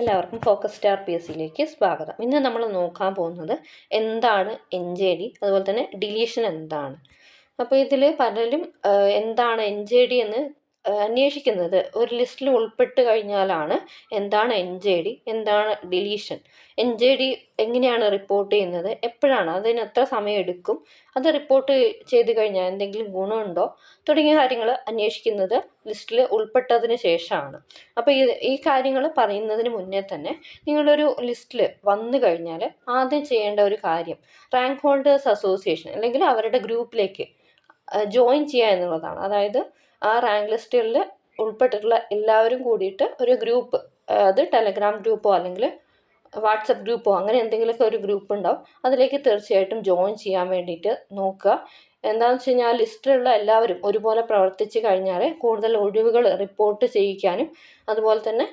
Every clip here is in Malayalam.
എല്ലാവർക്കും ഫോക്കസ് സ്റ്റാർ പി എസ് സിയിലേക്ക് സ്വാഗതം. ഇന്ന് നമ്മൾ നോക്കാൻ പോകുന്നത് എന്താണ് NJD, അതുപോലെ തന്നെ ഡിലീഷൻ എന്താണ്. അപ്പോൾ ഇതിൽ പലരും എന്താണ് NJD എന്ന് അന്വേഷിക്കുന്നത് ഒരു ലിസ്റ്റിൽ ഉൾപ്പെട്ട് കഴിഞ്ഞാലാണ് എന്താണ് NJD, എന്താണ് ഡിലീഷൻ, NJD എങ്ങനെയാണ് റിപ്പോർട്ട് ചെയ്യുന്നത്, എപ്പോഴാണ്, അതിന് എത്ര സമയം എടുക്കും, അത് റിപ്പോർട്ട് ചെയ്ത് കഴിഞ്ഞാൽ എന്തെങ്കിലും ഗുണമുണ്ടോ തുടങ്ങിയ കാര്യങ്ങൾ അന്വേഷിക്കുന്നത് ലിസ്റ്റിൽ ഉൾപ്പെട്ടതിന് ശേഷമാണ്. അപ്പോൾ ഈ കാര്യങ്ങൾ പറയുന്നതിന് മുന്നേ തന്നെ നിങ്ങളൊരു ലിസ്റ്റിൽ വന്നു കഴിഞ്ഞാൽ ആദ്യം ചെയ്യേണ്ട ഒരു കാര്യം റാങ്ക് ഹോൾഡേഴ്സ് അസോസിയേഷൻ അല്ലെങ്കിൽ അവരുടെ ഗ്രൂപ്പിലേക്ക് ജോയിൻ ചെയ്യുക എന്നുള്ളതാണ്. അതായത് ആ റാങ്ക് ലിസ്റ്റുകളിൽ ഉൾപ്പെട്ടിട്ടുള്ള എല്ലാവരും കൂടിയിട്ട് ഒരു ഗ്രൂപ്പ്, അത് ടെലഗ്രാം ഗ്രൂപ്പോ അല്ലെങ്കിൽ വാട്സപ്പ് ഗ്രൂപ്പോ അങ്ങനെ എന്തെങ്കിലുമൊക്കെ ഒരു ഗ്രൂപ്പ് ഉണ്ടാവും, അതിലേക്ക് തീർച്ചയായിട്ടും ജോയിൻ ചെയ്യാൻ വേണ്ടിയിട്ട് നോക്കുക. എന്താണെന്ന് വെച്ച് കഴിഞ്ഞാൽ ലിസ്റ്റിലുള്ള എല്ലാവരും ഒരുപോലെ പ്രവർത്തിച്ച് കഴിഞ്ഞാൽ കൂടുതൽ ഒഴിവുകൾ റിപ്പോർട്ട് ചെയ്യിക്കാനും അതുപോലെ തന്നെ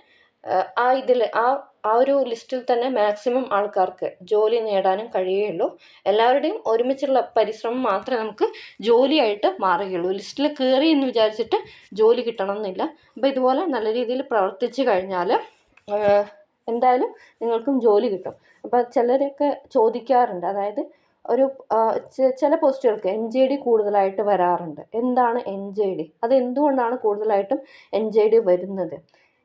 ആ ഒരു ലിസ്റ്റിൽ തന്നെ മാക്സിമം ആൾക്കാർക്ക് ജോലി നേടാനും കഴിയുകയുള്ളൂ. എല്ലാവരുടെയും ഒരുമിച്ചുള്ള പരിശ്രമം മാത്രമേ നമുക്ക് ജോലിയായിട്ട് മാറുകയുള്ളൂ. ലിസ്റ്റിൽ കയറി എന്ന് വിചാരിച്ചിട്ട് ജോലി കിട്ടണം എന്നില്ല. അപ്പോൾ ഇതുപോലെ നല്ല രീതിയിൽ പ്രവർത്തിച്ച് കഴിഞ്ഞാൽ എന്തായാലും നിങ്ങൾക്കും ജോലി കിട്ടും. അപ്പോൾ ചിലരൊക്കെ ചോദിക്കാറുണ്ട്, അതായത് ഒരു ചില പോസ്റ്റുകൾക്ക് NJD കൂടുതലായിട്ട് വരാറുണ്ട്. എന്താണ് NJD, അത് എന്തുകൊണ്ടാണ് കൂടുതലായിട്ടും NJD വരുന്നത്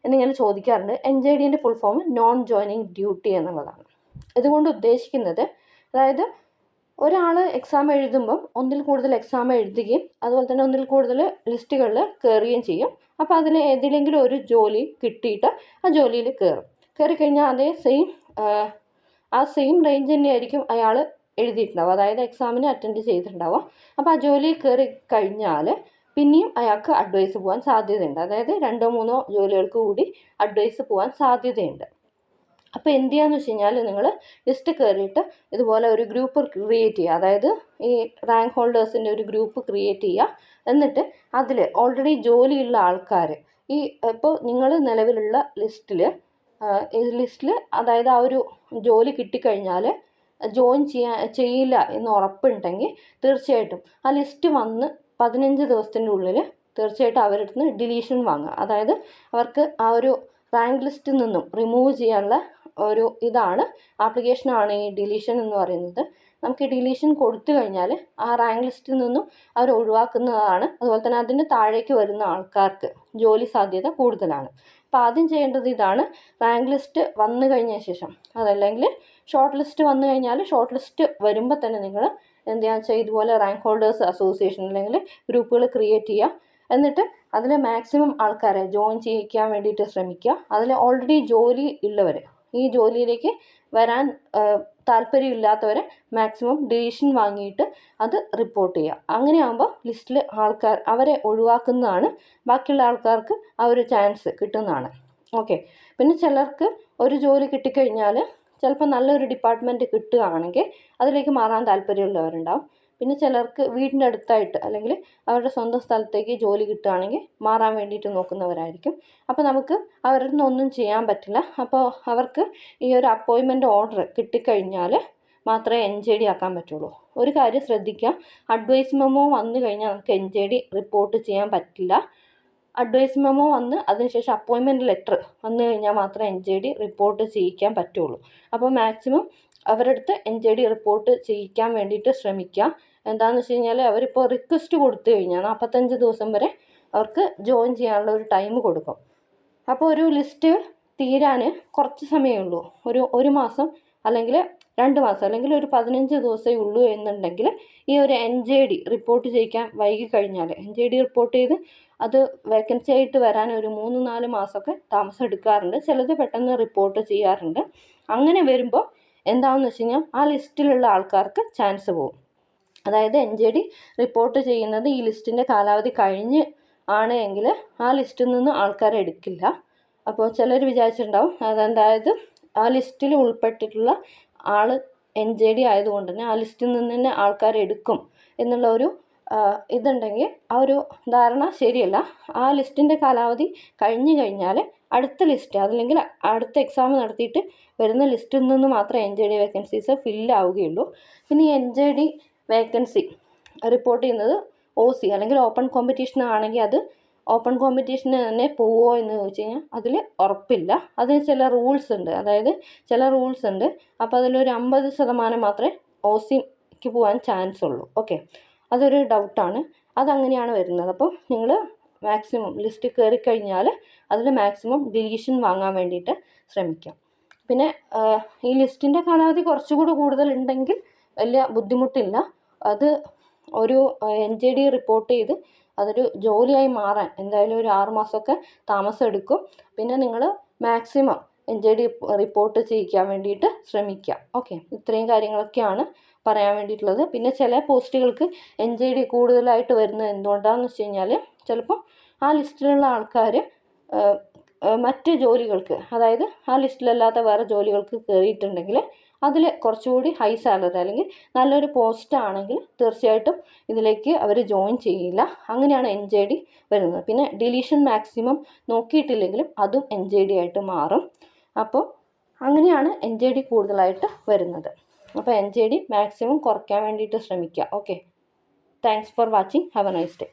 എന്നിങ്ങനെ ചോദിക്കാറുണ്ട്. NJDൻ്റെ full form non joining duty എന്നുള്ളതാണ്. ഇതുകൊണ്ട് ഉദ്ദേശിക്കുന്നത്, അതായത് ഒരാൾ എക്സാം എഴുതുമ്പം ഒന്നിൽ കൂടുതൽ എക്സാം എഴുതുകയും അതുപോലെ തന്നെ ഒന്നിൽ കൂടുതൽ ലിസ്റ്റുകളിൽ കയറുകയും ചെയ്യും. അപ്പോൾ അതിൽ ഏതിലെങ്കിലും ഒരു ജോലി കിട്ടിയിട്ട് ആ ജോലിയിൽ കയറിക്കഴിഞ്ഞാൽ അതേ സെയിം റേഞ്ച് തന്നെയായിരിക്കും അയാൾ എഴുതിയിട്ടുണ്ടാവുക, അതായത് എക്സാമിന് അറ്റൻഡ് ചെയ്തിട്ടുണ്ടാവുക. അപ്പോൾ ആ ജോലിയിൽ കയറി കഴിഞ്ഞാൽ പിന്നെയും അയാൾക്ക് അഡ്വൈസ് പോകാൻ സാധ്യതയുണ്ട്. അതായത് 2-3 ജോലികൾക്ക് കൂടി അഡ്വൈസ് പോകാൻ സാധ്യതയുണ്ട്. അപ്പോൾ എന്ത് ചെയ്യാന്ന് വെച്ച് കഴിഞ്ഞാൽ നിങ്ങൾ ലിസ്റ്റ് കയറിയിട്ട് ഇതുപോലെ ഒരു ഗ്രൂപ്പ് ക്രിയേറ്റ് ചെയ്യുക. അതായത് ഈ റാങ്ക് ഹോൾഡേഴ്സിൻ്റെ ഒരു ഗ്രൂപ്പ് ക്രിയേറ്റ് ചെയ്യുക. എന്നിട്ട് അതിൽ ഓൾറെഡി ജോലിയുള്ള ആൾക്കാർ, ഇപ്പോൾ നിങ്ങൾ നിലവിലുള്ള ലിസ്റ്റിൽ അതായത് ആ ഒരു ജോലി കിട്ടിക്കഴിഞ്ഞാൽ ജോയിൻ ചെയ്യില്ല എന്ന് ഉറപ്പുണ്ടെങ്കിൽ തീർച്ചയായിട്ടും ആ ലിസ്റ്റ് വന്ന് 15 ദിവസത്തിൻ്റെ ഉള്ളിൽ തീർച്ചയായിട്ടും അവരുടെ അടുത്ത് നിന്ന് ഡിലീഷൻ വാങ്ങുക. അതായത് അവർക്ക് ആ ഒരു റാങ്ക് ലിസ്റ്റിൽ നിന്നും റിമൂവ് ചെയ്യാനുള്ള ഒരു ആപ്ലിക്കേഷനാണ് ഈ ഡിലീഷൻ എന്ന് പറയുന്നത്. നമുക്ക് ഈ ഡിലീഷൻ കൊടുത്തു കഴിഞ്ഞാൽ ആ റാങ്ക് ലിസ്റ്റിൽ നിന്നും അവർ ഒഴിവാക്കുന്നതാണ്. അതുപോലെ തന്നെ അതിന് താഴേക്ക് വരുന്ന ആൾക്കാർക്ക് ജോലി സാധ്യത കൂടുതലാണ്. അപ്പോൾ ആദ്യം ചെയ്യേണ്ടത് ഇതാണ്. റാങ്ക് ലിസ്റ്റ് വന്നു കഴിഞ്ഞ ശേഷം, അതല്ലെങ്കിൽ ഷോർട്ട് ലിസ്റ്റ് വന്നു കഴിഞ്ഞാൽ ഷോർട്ട് ലിസ്റ്റ് വരുമ്പോൾ തന്നെ നിങ്ങൾ എന്ത് ചെയ്യാന്ന് വെച്ചാൽ ഇതുപോലെ റാങ്ക് ഹോൾഡേഴ്സ് അസോസിയേഷൻ അല്ലെങ്കിൽ ഗ്രൂപ്പുകൾ ക്രിയേറ്റ് ചെയ്യുക. എന്നിട്ട് അതിൽ മാക്സിമം ആൾക്കാരെ ജോയിൻ ചെയ്യിക്കാൻ വേണ്ടിയിട്ട് ശ്രമിക്കുക. അതിൽ ഓൾറെഡി ജോലി ഉള്ളവർ, ഈ ജോലിയിലേക്ക് വരാൻ താല്പര്യമില്ലാത്തവരെ മാക്സിമം ഡിലീഷൻ വാങ്ങിയിട്ട് അത് റിപ്പോർട്ട് ചെയ്യുക. അങ്ങനെയാകുമ്പോൾ ലിസ്റ്റിൽ ആൾക്കാർ അവരെ ഒഴിവാക്കുന്നതാണ്, ബാക്കിയുള്ള ആൾക്കാർക്ക് ആ ഒരു ചാൻസ് കിട്ടുന്നതാണ്. ഓക്കെ. പിന്നെ ചിലർക്ക് ഒരു ജോലി കിട്ടിക്കഴിഞ്ഞാൽ ചിലപ്പോൾ നല്ലൊരു ഡിപ്പാർട്ട്മെൻറ്റ് കിട്ടുകയാണെങ്കിൽ അതിലേക്ക് മാറാൻ താല്പര്യമുള്ളവരുണ്ടാവും. പിന്നെ ചിലർക്ക് വീടിൻ്റെ അടുത്തായിട്ട് അല്ലെങ്കിൽ അവരുടെ സ്വന്തം സ്ഥലത്തേക്ക് ജോലി കിട്ടുകയാണെങ്കിൽ മാറാൻ വേണ്ടിയിട്ട് നോക്കുന്നവരായിരിക്കും. അപ്പോൾ നമുക്ക് അവരുടെ നിന്ന് ഒന്നും ചെയ്യാൻ പറ്റില്ല. അപ്പോൾ അവർക്ക് ഈ ഒരു അപ്പോയിൻമെൻറ്റ് ഓർഡർ കിട്ടിക്കഴിഞ്ഞാൽ മാത്രമേ NJD ആക്കാൻ പറ്റുള്ളൂ. ഒരു കാര്യം ശ്രദ്ധിക്കുക, അഡ്വൈസ് മെമ്മോ വന്നു കഴിഞ്ഞാൽ നമുക്ക് NJD റിപ്പോർട്ട് ചെയ്യാൻ പറ്റില്ല. അഡ്വൈസ് മെമ്മോ വന്ന് അതിനുശേഷം അപ്പോയിൻമെൻറ്റ് ലെറ്റർ വന്നു കഴിഞ്ഞാൽ മാത്രമേ NJD റിപ്പോർട്ട് ചെയ്യിക്കാൻ പറ്റുള്ളൂ. അപ്പോൾ മാക്സിമം അവരുടെ അടുത്ത് NJD റിപ്പോർട്ട് ചെയ്യിക്കാൻ വേണ്ടിയിട്ട് ശ്രമിക്കുക. എന്താണെന്ന് വെച്ച് കഴിഞ്ഞാൽ അവരിപ്പോൾ റിക്വസ്റ്റ് കൊടുത്തു കഴിഞ്ഞാൽ 45 ദിവസം വരെ അവർക്ക് ജോയിൻ ചെയ്യാനുള്ള ഒരു ടൈം കൊടുക്കും. അപ്പോൾ ഒരു ലിസ്റ്റ് തീരാൻ കുറച്ച് സമയമേ ഉള്ളൂ, ഒരു മാസം അല്ലെങ്കിൽ 2 മാസം അല്ലെങ്കിൽ ഒരു 15 ദിവസമേ ഉള്ളൂ എന്നുണ്ടെങ്കിൽ ഈ ഒരു NJD റിപ്പോർട്ട് ചെയ്യിക്കാൻ വൈകി കഴിഞ്ഞാൽ, NJD റിപ്പോർട്ട് ചെയ്ത് അത് വേക്കൻസി ആയിട്ട് വരാൻ ഒരു 3-4 മാസമൊക്കെ താമസം എടുക്കാറുണ്ട്. ചിലത് പെട്ടെന്ന് റിപ്പോർട്ട് ചെയ്യാറുണ്ട്. അങ്ങനെ വരുമ്പോൾ എന്താണെന്ന് വെച്ച് കഴിഞ്ഞാൽ ആ ലിസ്റ്റിലുള്ള ആൾക്കാർക്ക് ചാൻസ് പോകും. അതായത് NJD റിപ്പോർട്ട് ചെയ്യുന്നത് ഈ ലിസ്റ്റിൻ്റെ കാലാവധി കഴിഞ്ഞ് ആണ് എങ്കിൽ ആ ലിസ്റ്റിൽ നിന്ന് ആൾക്കാരെ എടുക്കില്ല. അപ്പോൾ ചിലർ വിചാരിച്ചിട്ടുണ്ടാവും അതായത് ആ ലിസ്റ്റിൽ ഉൾപ്പെട്ടിട്ടുള്ള ആൾ NJD ആയതുകൊണ്ട് തന്നെ ആ ലിസ്റ്റിൽ നിന്ന് തന്നെ ആൾക്കാരെ എടുക്കും എന്നുള്ള ഒരു ഇതുണ്ടെങ്കിൽ ആ ഒരു ധാരണ ശരിയല്ല. ആ ലിസ്റ്റിൻ്റെ കാലാവധി കഴിഞ്ഞു കഴിഞ്ഞാൽ അടുത്ത ലിസ്റ്റ്, അതല്ലെങ്കിൽ അടുത്ത എക്സാം നടത്തിയിട്ട് വരുന്ന ലിസ്റ്റിൽ നിന്ന് മാത്രമേ NJD വേക്കൻസീസ് ഫില്ലാവുകയുള്ളൂ. പിന്നെ ഈ NJD വേക്കൻസി റിപ്പോർട്ട് ചെയ്യുന്നത് OC അല്ലെങ്കിൽ ഓപ്പൺ കോമ്പറ്റീഷൻ ആണെങ്കിൽ അത് ഓപ്പൺ കോമ്പറ്റീഷന് തന്നെ പോവുമോ എന്ന് ചോദിച്ചു കഴിഞ്ഞാൽ അതിൽ ഉറപ്പില്ല. അതിന് ചില റൂൾസ് ഉണ്ട്, അതായത് ചില റൂൾസ് ഉണ്ട്. അപ്പോൾ അതിലൊരു 50% മാത്രമേ OC-ക്ക് പോകാൻ ചാൻസ് ഉള്ളൂ. ഓക്കെ, അതൊരു ഡൗട്ടാണ്. അതങ്ങനെയാണ് വരുന്നത്. അപ്പോൾ നിങ്ങൾ മാക്സിമം ലിസ്റ്റ് കയറി കഴിഞ്ഞാൽ അതിൽ മാക്സിമം ഡിലീഷൻ വാങ്ങാൻ വേണ്ടിയിട്ട് ശ്രമിക്കാം. പിന്നെ ഈ ലിസ്റ്റിൻ്റെ കാലാവധി കുറച്ചുകൂടി കൂടുതലുണ്ടെങ്കിൽ വലിയ ബുദ്ധിമുട്ടില്ല. അത് ഒരു NJD റിപ്പോർട്ട് ചെയ്ത് അതൊരു ജോലിയായി മാറാൻ എന്തായാലും ഒരു 6 മാസമൊക്കെ താമസം എടുക്കും. പിന്നെ നിങ്ങൾ മാക്സിമം NJD റിപ്പോർട്ട് ചെയ്യിക്കാൻ വേണ്ടിയിട്ട് ശ്രമിക്കുക. ഓക്കെ, ഇത്രയും കാര്യങ്ങളൊക്കെയാണ് പറയാൻ വേണ്ടിയിട്ടുള്ളത്. പിന്നെ ചില പോസ്റ്റുകൾക്ക് NJD കൂടുതലായിട്ട് വരുന്നത് എന്തുകൊണ്ടാണെന്ന് വെച്ച് കഴിഞ്ഞാൽ ചിലപ്പോൾ ആ ലിസ്റ്റിലുള്ള ആൾക്കാർ മറ്റ് ജോലികൾക്ക്, അതായത് ആ ലിസ്റ്റിലല്ലാത്ത വേറെ ജോലികൾക്ക് കയറിയിട്ടുണ്ടെങ്കിൽ അതിൽ കുറച്ചുകൂടി ഹൈ സാലറി അല്ലെങ്കിൽ നല്ലൊരു പോസ്റ്റ് ആണെങ്കിൽ തീർച്ചയായിട്ടും ഇതിലേക്ക് അവർ ജോയിൻ ചെയ്യില്ല. അങ്ങനെയാണ് NJD വരുന്നത്. പിന്നെ ഡിലീഷൻ മാക്സിമം നോക്കിയിട്ടില്ലെങ്കിലും അതും NJD ആയിട്ട് മാറും. അപ്പോൾ അങ്ങനെയാണ് NJD കൂടുതലായിട്ട് വരുന്നത്. അപ്പോൾ NJD മാക്സിമം കുറയ്ക്കാൻ വേണ്ടിയിട്ട് ശ്രമിക്കുക. Okay, thanks for watching. Have A nice day.